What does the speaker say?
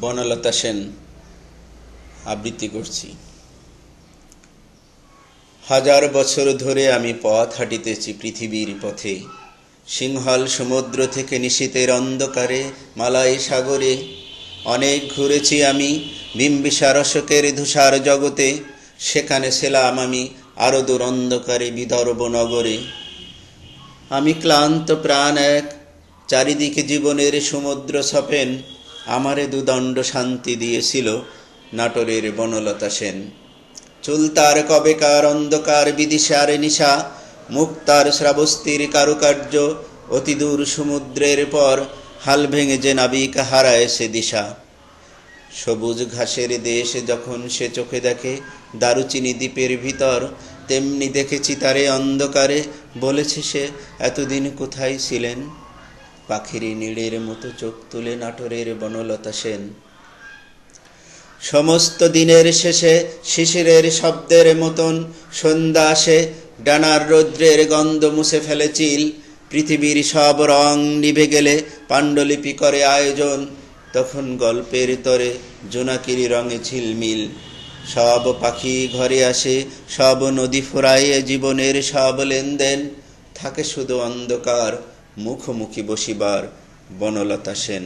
বনলতা সেন আবৃত্তি করছি। হাজার বছর ধরে আমি পথ হাঁটিতেছি পৃথিবীর পথে, সিংহল সমুদ্র থেকে নিশীথের অন্ধকারে মালাই সাগরে। অনেক ঘুরেছি আমি বিম্বিসার অশোকের ধূসার জগতে, সেখানে ছিলাম আমি আরো দূর অন্ধকারে বিদর্ভ নগরে। আমি ক্লান্ত প্রাণ এক, চারিদিকে জীবনের সমুদ্র সপেন, আমারে দুদণ্ড শান্তি দিয়েছিল নাটোরের বনলতা সেন। চুল তার কবেকার অন্ধকার বিদিশার নিশা, মুখ তার শ্রাবস্তির কারুকার্য, অতি দূর সমুদ্রের পর হাল ভেঙে যে নাবিক হারায় সে দিশা। সবুজ ঘাসের দেশ যখন সে চোখে দেখে দারুচিনি দ্বীপের ভিতর, তেমনি দেখেছি তারে অন্ধকারে, বলেছে সে এতদিন কোথায় ছিলেন। পাখির নীড়ের মতো চোখ তুলে নাটোরের বনলতা সেন। সমস্ত দিনের শেষে শিশিরের শব্দের মতন সন্ধ্যা আসে, ডানার রৌদ্রের গন্ধ মুছে ফেলে চিল। পৃথিবীর সব রং নিভে গেলে পাণ্ডুলিপি করে আয়োজন, তখন গল্পের তরে জোনাকির রঙে ঝিলমিল। সব পাখি ঘরে আসে, সব নদী ফুরাইয়ে জীবনের সব লেনদেন, থাকে শুধু অন্ধকার মুখোমুখি বসিবার বনলতা সেন।